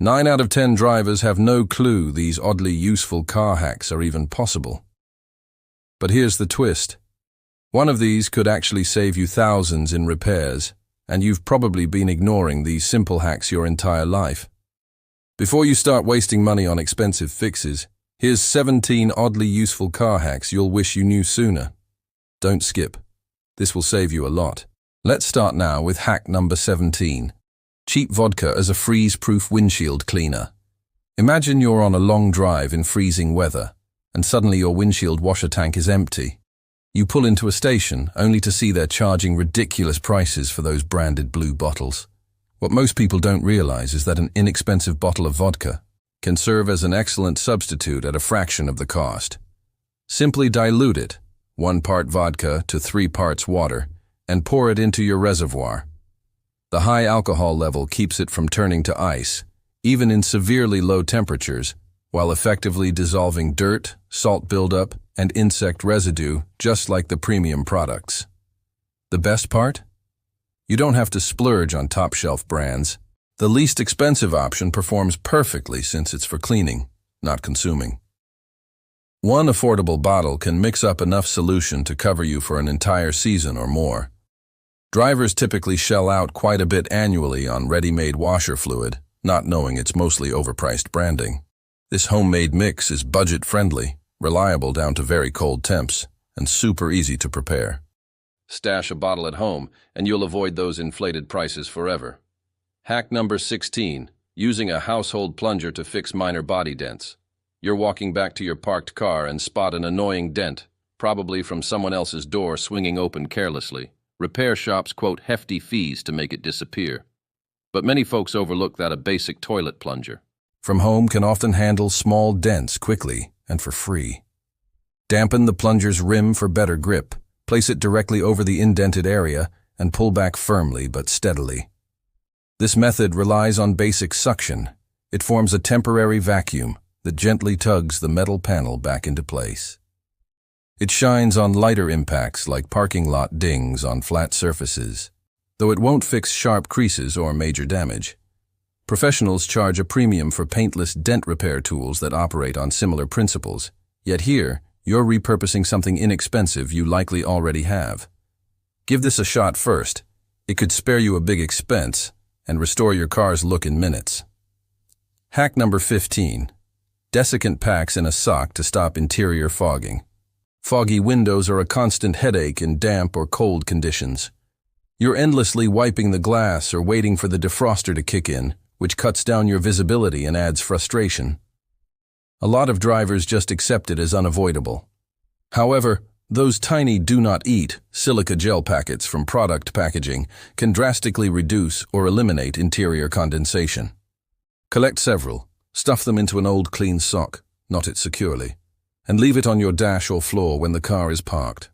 9 out of 10 drivers have no clue these oddly useful car hacks are even possible. But here's the twist. One of these could actually save you thousands in repairs, and you've probably been ignoring these simple hacks your entire life. Before you start wasting money on expensive fixes, here's 17 oddly useful car hacks you'll wish you knew sooner. Don't skip. This will save you a lot. Let's start now with hack number 17. Cheap vodka as a freeze-proof windshield cleaner. Imagine you're on a long drive in freezing weather, and suddenly your windshield washer tank is empty. You pull into a station, only to see they're charging ridiculous prices for those branded blue bottles. What most people don't realize is that an inexpensive bottle of vodka can serve as an excellent substitute at a fraction of the cost. Simply dilute it, 1 part vodka to 3 parts water, and pour it into your reservoir. The high alcohol level keeps it from turning to ice, even in severely low temperatures, while effectively dissolving dirt, salt buildup, and insect residue just like the premium products. The best part? You don't have to splurge on top-shelf brands. The least expensive option performs perfectly since it's for cleaning, not consuming. One affordable bottle can mix up enough solution to cover you for an entire season or more. Drivers typically shell out quite a bit annually on ready-made washer fluid, not knowing it's mostly overpriced branding. This homemade mix is budget-friendly, reliable down to very cold temps, and super easy to prepare. Stash a bottle at home, and you'll avoid those inflated prices forever. Hack number 16. Using a household plunger to fix minor body dents. You're walking back to your parked car and spot an annoying dent, probably from someone else's door swinging open carelessly. Repair shops quote hefty fees to make it disappear. But many folks overlook that a basic toilet plunger from home can often handle small dents quickly and for free. Dampen the plunger's rim for better grip, place it directly over the indented area, and pull back firmly but steadily. This method relies on basic suction. It forms a temporary vacuum that gently tugs the metal panel back into place. It shines on lighter impacts like parking lot dings on flat surfaces, though it won't fix sharp creases or major damage. Professionals charge a premium for paintless dent repair tools that operate on similar principles, yet here, you're repurposing something inexpensive you likely already have. Give this a shot first. It could spare you a big expense and restore your car's look in minutes. Hack number 15. Desiccant packs in a sock to stop interior fogging. Foggy windows are a constant headache in damp or cold conditions. You're endlessly wiping the glass or waiting for the defroster to kick in, which cuts down your visibility and adds frustration. A lot of drivers just accept it as unavoidable. However, those tiny do-not-eat silica gel packets from product packaging can drastically reduce or eliminate interior condensation. Collect several, stuff them into an old clean sock, knot it securely, and leave it on your dash or floor when the car is parked.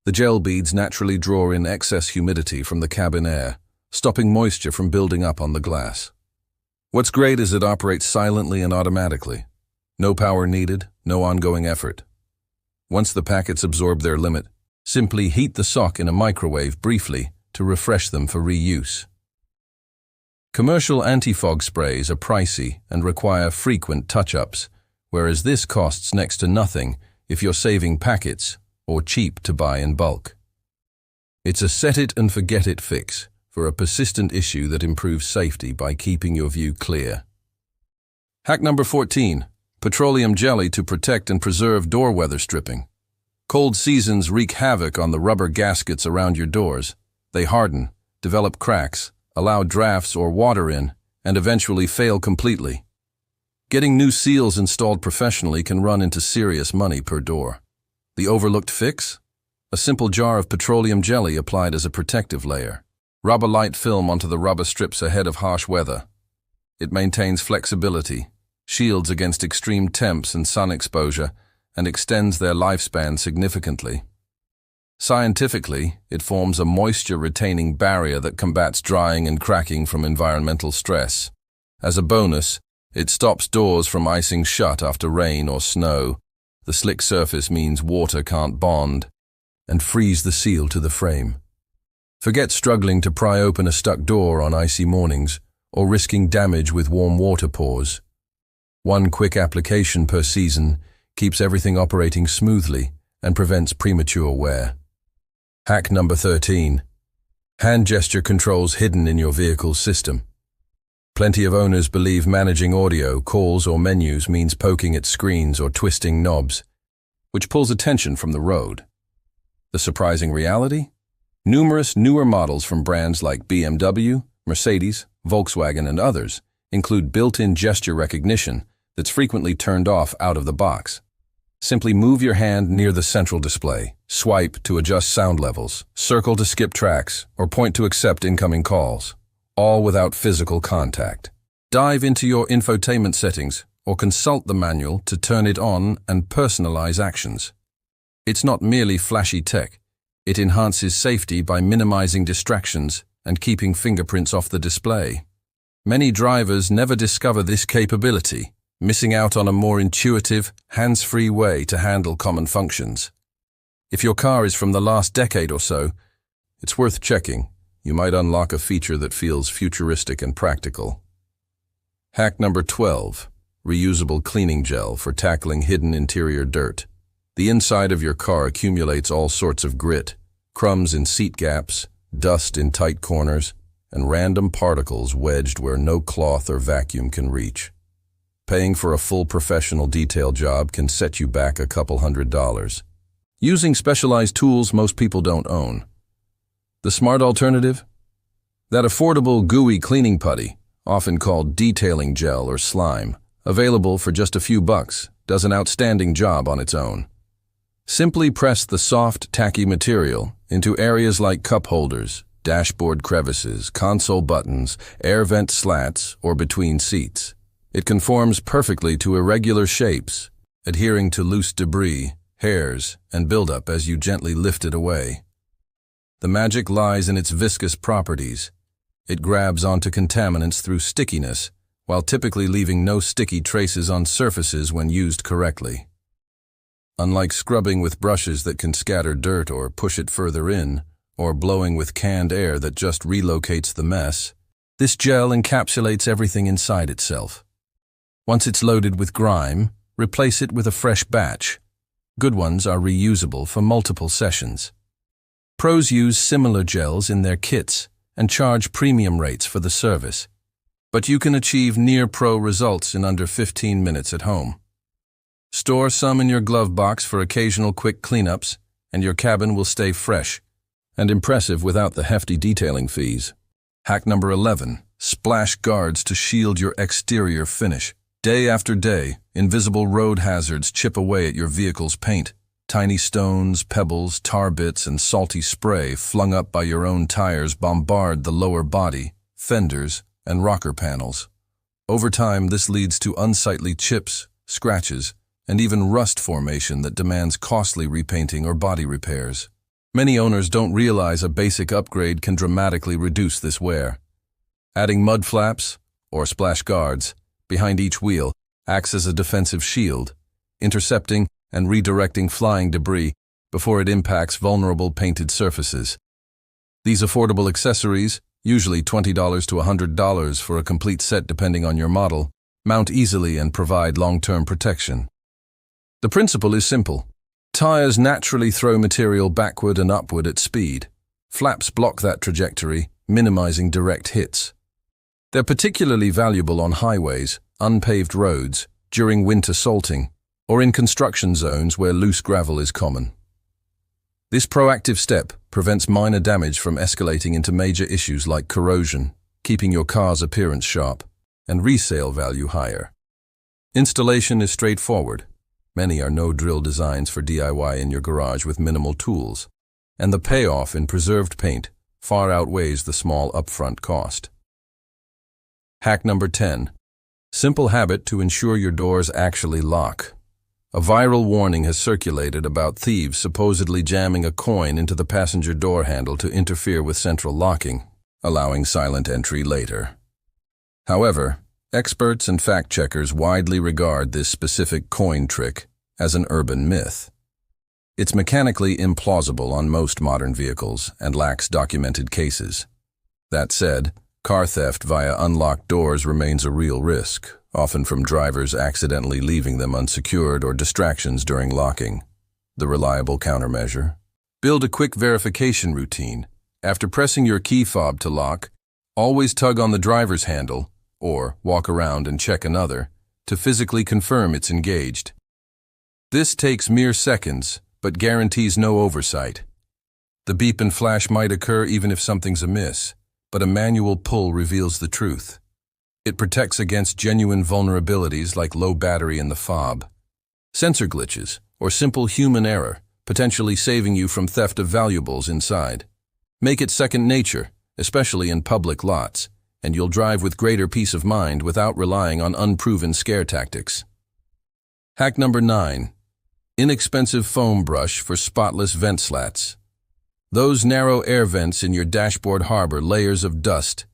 The gel beads naturally draw in excess humidity from the cabin air, stopping moisture from building up on the glass. What's great is it operates silently and automatically. No power needed, no ongoing effort. Once the packets absorb their limit, simply heat the sock in a microwave briefly to refresh them for reuse. Commercial anti-fog sprays are pricey and require frequent touch-ups, whereas this costs next to nothing if you're saving packets or cheap to buy in bulk. It's a set-it-and-forget-it fix for a persistent issue that improves safety by keeping your view clear. Hack number 14. Petroleum jelly to protect and preserve door weather stripping. Cold seasons wreak havoc on the rubber gaskets around your doors. They harden, develop cracks, allow drafts or water in, and eventually fail completely. Getting new seals installed professionally can run into serious money per door. The overlooked fix? A simple jar of petroleum jelly applied as a protective layer. Rub a light film onto the rubber strips ahead of harsh weather. It maintains flexibility, shields against extreme temps and sun exposure, and extends their lifespan significantly. Scientifically, it forms a moisture-retaining barrier that combats drying and cracking from environmental stress. As a bonus, it stops doors from icing shut after rain or snow. The slick surface means water can't bond and freeze the seal to the frame. Forget struggling to pry open a stuck door on icy mornings or risking damage with warm water pours. One quick application per season keeps everything operating smoothly and prevents premature wear. Hack number 13. Hand gesture controls hidden in your vehicle's system. Plenty of owners believe managing audio, calls, or menus means poking at screens or twisting knobs, which pulls attention from the road. The surprising reality? Numerous newer models from brands like BMW, Mercedes, Volkswagen, and others include built-in gesture recognition that's frequently turned off out of the box. Simply move your hand near the central display, swipe to adjust sound levels, circle to skip tracks, or point to accept incoming calls, all without physical contact. Dive into your infotainment settings or consult the manual to turn it on and personalize actions. It's not merely flashy tech. It enhances safety by minimizing distractions and keeping fingerprints off the display. Many drivers never discover this capability, missing out on a more intuitive, hands-free way to handle common functions. If your car is from the last decade or so, it's worth checking. You might unlock a feature that feels futuristic and practical. Hack number 12. Reusable cleaning gel for tackling hidden interior dirt. The inside of your car accumulates all sorts of grit, crumbs in seat gaps, dust in tight corners, and random particles wedged where no cloth or vacuum can reach. Paying for a full professional detail job can set you back a couple $100s. Using specialized tools most people don't own. The smart alternative? That affordable gooey cleaning putty, often called detailing gel or slime, available for just a few bucks, does an outstanding job on its own. Simply press the soft, tacky material into areas like cup holders, dashboard crevices, console buttons, air vent slats, or between seats. It conforms perfectly to irregular shapes, adhering to loose debris, hairs, and buildup as you gently lift it away. The magic lies in its viscous properties. It grabs onto contaminants through stickiness, while typically leaving no sticky traces on surfaces when used correctly. Unlike scrubbing with brushes that can scatter dirt or push it further in, or blowing with canned air that just relocates the mess, this gel encapsulates everything inside itself. Once it's loaded with grime, replace it with a fresh batch. Good ones are reusable for multiple sessions. Pros use similar gels in their kits and charge premium rates for the service, but you can achieve near-pro results in under 15 minutes at home. Store some in your glove box for occasional quick cleanups, and your cabin will stay fresh and impressive without the hefty detailing fees. Hack number 11. Splash guards to shield your exterior finish. Day after day, invisible road hazards chip away at your vehicle's paint. Tiny stones, pebbles, tar bits, and salty spray flung up by your own tires bombard the lower body, fenders, and rocker panels. Over time, this leads to unsightly chips, scratches, and even rust formation that demands costly repainting or body repairs. Many owners don't realize a basic upgrade can dramatically reduce this wear. Adding mud flaps, or splash guards, behind each wheel acts as a defensive shield, intercepting and redirecting flying debris before it impacts vulnerable painted surfaces. These affordable accessories, usually $20 to $100 for a complete set depending on your model, mount easily and provide long-term protection. The principle is simple. Tires naturally throw material backward and upward at speed. Flaps block that trajectory, minimizing direct hits. They're particularly valuable on highways, unpaved roads, during winter salting, or in construction zones where loose gravel is common. This proactive step prevents minor damage from escalating into major issues like corrosion, keeping your car's appearance sharp, and resale value higher. Installation is straightforward. Many are no-drill designs for DIY in your garage with minimal tools, and the payoff in preserved paint far outweighs the small upfront cost. Hack number 10. Simple habit to ensure your doors actually lock. A viral warning has circulated about thieves supposedly jamming a coin into the passenger door handle to interfere with central locking, allowing silent entry later. However, experts and fact-checkers widely regard this specific coin trick as an urban myth. It's mechanically implausible on most modern vehicles and lacks documented cases. That said, Car theft via unlocked doors remains a real risk, often from drivers accidentally leaving them unsecured or distractions during locking. The reliable countermeasure: build a quick verification routine. After pressing your key fob to lock, always tug on the driver's handle, or walk around and check another, to physically confirm it's engaged. This takes mere seconds, but guarantees no oversight. The beep and flash might occur even if something's amiss, but a manual pull reveals the truth. It protects against genuine vulnerabilities like low battery in the fob, sensor glitches, or simple human error, potentially saving you from theft of valuables inside. Make it second nature, especially in public lots, and you'll drive with greater peace of mind without relying on unproven scare tactics. Hack number 9. Inexpensive foam brush for spotless vent slats. Those narrow air vents in your dashboard harbor layers of dust,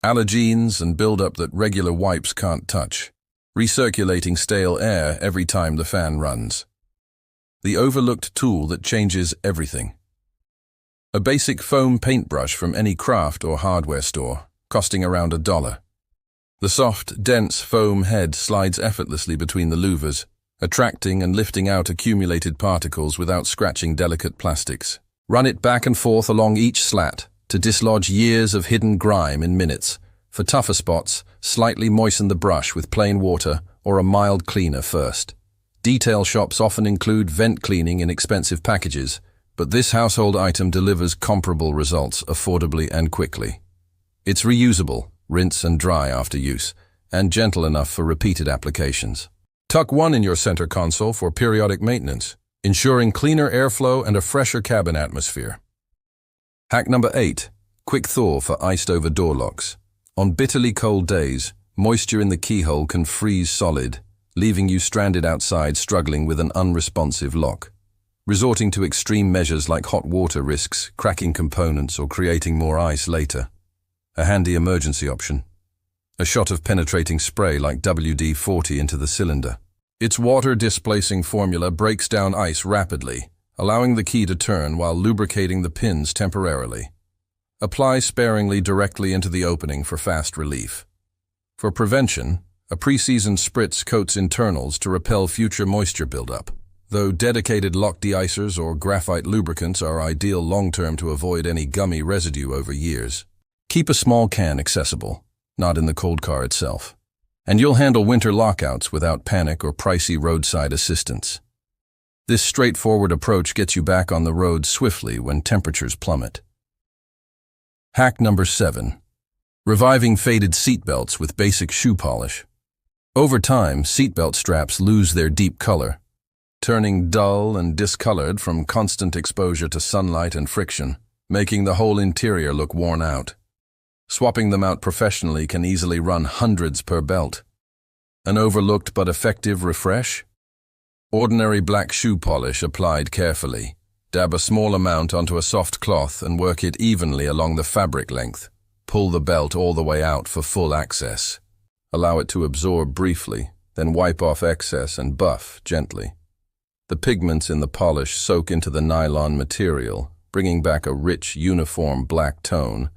allergens, and buildup that regular wipes can't touch, recirculating stale air every time the fan runs. The overlooked tool that changes everything. A basic foam paintbrush from any craft or hardware store, costing around $1. The soft, dense foam head slides effortlessly between the louvers, attracting and lifting out accumulated particles without scratching delicate plastics. Run it back and forth along each slat to dislodge years of hidden grime in minutes. For tougher spots, slightly moisten the brush with plain water or a mild cleaner first. Detail shops often include vent cleaning in expensive packages, but this household item delivers comparable results affordably and quickly. It's reusable, rinse and dry after use, and gentle enough for repeated applications. Tuck one in your center console for periodic maintenance, ensuring cleaner airflow and a fresher cabin atmosphere. Hack number 8. Quick thaw for iced-over door locks. On bitterly cold days, moisture in the keyhole can freeze solid, leaving you stranded outside struggling with an unresponsive lock. Resorting to extreme measures like hot water risks cracking components or creating more ice later. A handy emergency option: a shot of penetrating spray like WD-40 into the cylinder. Its water-displacing formula breaks down ice rapidly, allowing the key to turn while lubricating the pins temporarily. Apply sparingly directly into the opening for fast relief. For prevention, a pre-seasoned spritz coats internals to repel future moisture buildup, though dedicated lock de-icers or graphite lubricants are ideal long-term to avoid any gummy residue over years. Keep a small can accessible, not in the cold car itself, and you'll handle winter lockouts without panic or pricey roadside assistance. This straightforward approach gets you back on the road swiftly when temperatures plummet. Hack number 7. Reviving faded seatbelts with basic shoe polish. Over time, seatbelt straps lose their deep color, turning dull and discolored from constant exposure to sunlight and friction, making the whole interior look worn out. Swapping them out professionally can easily run hundreds per belt. An overlooked but effective refresh? Ordinary black shoe polish applied carefully. Dab a small amount onto a soft cloth and work it evenly along the fabric length. Pull the belt all the way out for full access. Allow it to absorb briefly, then wipe off excess and buff gently. The pigments in the polish soak into the nylon material, bringing back a rich, uniform black tone,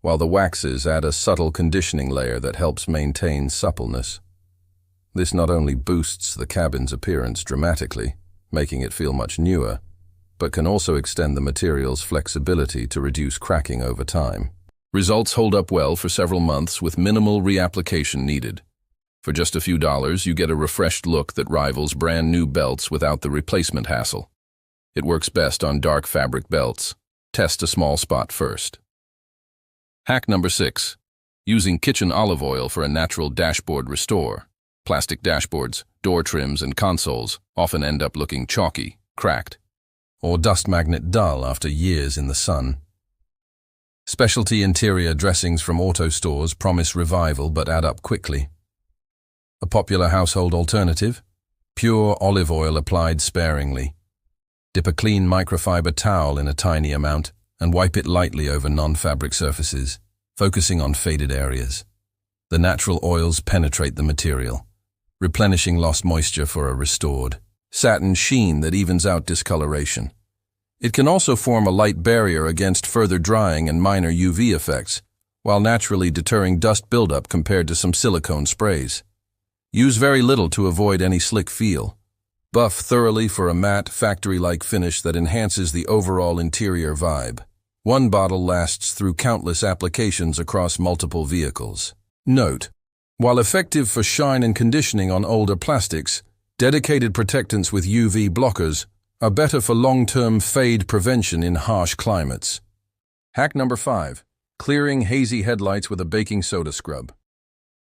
while the waxes add a subtle conditioning layer that helps maintain suppleness. This not only boosts the cabin's appearance dramatically, making it feel much newer, but can also extend the material's flexibility to reduce cracking over time. Results hold up well for several months with minimal reapplication needed. For just a few dollars, you get a refreshed look that rivals brand new belts without the replacement hassle. It works best on dark fabric belts. Test a small spot first. Hack number 6. Using kitchen olive oil for a natural dashboard restore. Plastic dashboards, door trims, and consoles often end up looking chalky, cracked, or dust magnet dull after years in the sun. Specialty interior dressings from auto stores promise revival but add up quickly. A popular household alternative? Pure olive oil applied sparingly. Dip a clean microfiber towel in a tiny amount and wipe it lightly over non-fabric surfaces, focusing on faded areas. The natural oils penetrate the material, replenishing lost moisture for a restored, satin sheen that evens out discoloration. It can also form a light barrier against further drying and minor UV effects, while naturally deterring dust buildup compared to some silicone sprays. Use very little to avoid any slick feel. Buff thoroughly for a matte, factory-like finish that enhances the overall interior vibe. One bottle lasts through countless applications across multiple vehicles. Note: while effective for shine and conditioning on older plastics, dedicated protectants with UV blockers are better for long-term fade prevention in harsh climates. Hack number 5. Clearing hazy headlights with a baking soda scrub.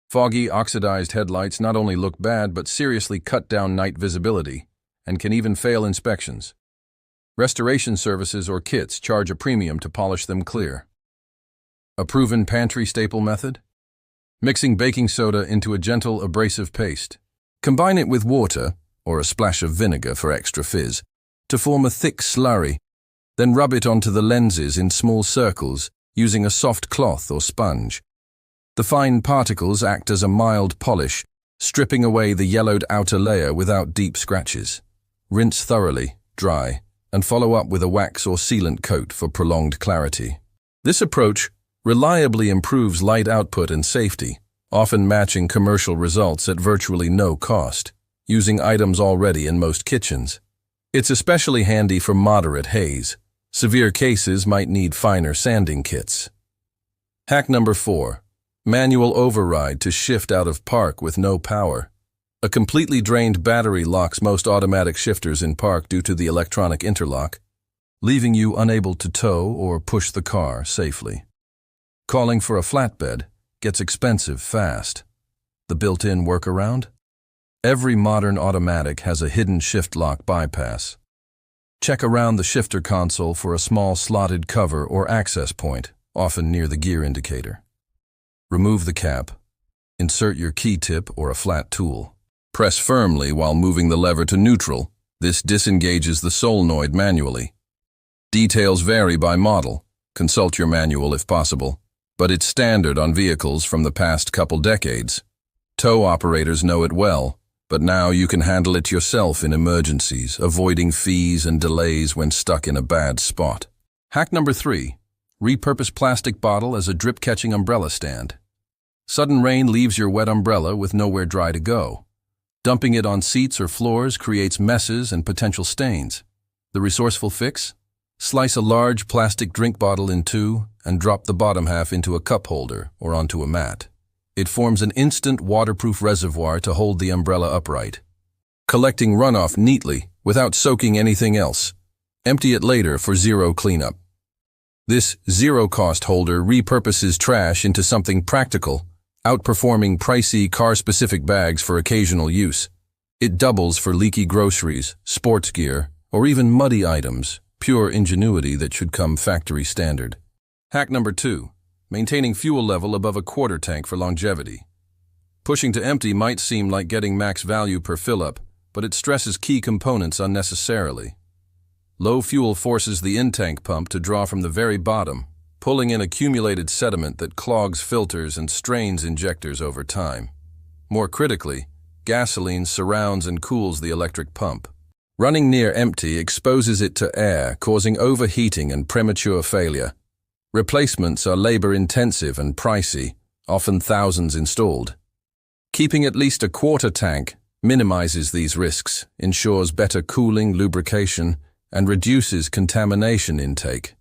Foggy, oxidized headlights not only look bad but seriously cut down night visibility and can even fail inspections. Restoration services or kits charge a premium to polish them clear. A proven pantry staple method? Mixing baking soda into a gentle abrasive paste. Combine it with water, or a splash of vinegar for extra fizz, to form a thick slurry. Then rub it onto the lenses in small circles using a soft cloth or sponge. The fine particles act as a mild polish, stripping away the yellowed outer layer without deep scratches. Rinse thoroughly, dry, and follow up with a wax or sealant coat for prolonged clarity. This approach reliably improves light output and safety, often matching commercial results at virtually no cost, using items already in most kitchens. It's especially handy for moderate haze. Severe cases might need finer sanding kits. Hack number 4. Manual override to shift out of park with no power. A completely drained battery locks most automatic shifters in park due to the electronic interlock, leaving you unable to tow or push the car safely. Calling for a flatbed gets expensive fast. The built-in workaround? Every modern automatic has a hidden shift lock bypass. Check around the shifter console for a small slotted cover or access point, often near the gear indicator. Remove the cap. Insert your key tip or a flat tool. Press firmly while moving the lever to neutral. This disengages the solenoid manually. Details vary by model. Consult your manual if possible, but it's standard on vehicles from the past couple decades. Tow operators know it well, but now you can handle it yourself in emergencies, avoiding fees and delays when stuck in a bad spot. Hack number 3. Repurpose plastic bottle as a drip-catching umbrella stand. Sudden rain leaves your wet umbrella with nowhere dry to go. Dumping it on seats or floors creates messes and potential stains. The resourceful fix? Slice a large plastic drink bottle in two and drop the bottom half into a cup holder or onto a mat. It forms an instant waterproof reservoir to hold the umbrella upright, collecting runoff neatly without soaking anything else. Empty it later for zero cleanup. This zero-cost holder repurposes trash into something practical, outperforming pricey car-specific bags for occasional use. It doubles for leaky groceries, sports gear, or even muddy items, pure ingenuity that should come factory standard. Hack number 2. Maintaining fuel level above a quarter tank for longevity. Pushing to empty might seem like getting max value per fill-up, but it stresses key components unnecessarily. Low fuel forces the in-tank pump to draw from the very bottom, pulling in accumulated sediment that clogs filters and strains injectors over time. More critically, gasoline surrounds and cools the electric pump. Running near empty exposes it to air, causing overheating and premature failure. Replacements are labor-intensive and pricey, often thousands installed. Keeping at least a quarter tank minimizes these risks, ensures better cooling, lubrication, and reduces contamination intake.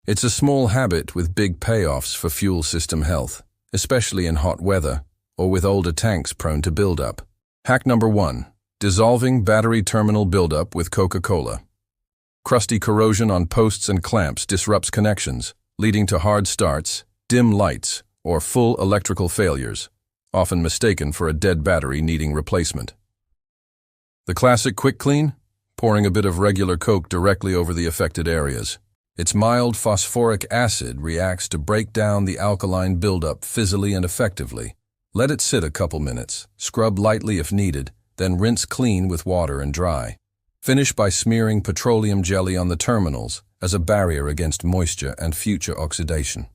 It's a small habit with big payoffs for fuel system health, especially in hot weather or with older tanks prone to buildup. Hack number 1. Dissolving battery terminal buildup with Coca-Cola. Crusty corrosion on posts and clamps disrupts connections, leading to hard starts, dim lights, or full electrical failures, often mistaken for a dead battery needing replacement. The classic quick clean? Pouring a bit of regular Coke directly over the affected areas. Its mild phosphoric acid reacts to break down the alkaline buildup fizzily and effectively. Let it sit a couple minutes, scrub lightly if needed, then rinse clean with water and dry. Finish by smearing petroleum jelly on the terminals as a barrier against moisture and future oxidation.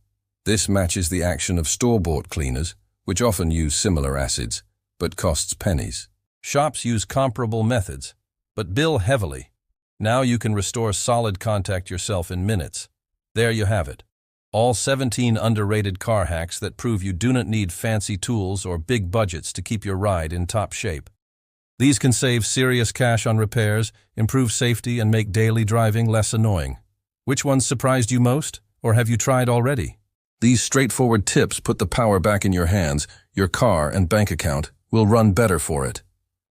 This matches the action of store-bought cleaners, which often use similar acids, but costs pennies. Shops use comparable methods, but bill heavily. Now you can restore solid contact yourself in minutes. There you have it. All 17 underrated car hacks that prove you do not need fancy tools or big budgets to keep your ride in top shape. These can save serious cash on repairs, improve safety, and make daily driving less annoying. Which ones surprised you most, or have you tried already? These straightforward tips put the power back in your hands. Your car and bank account will run better for it.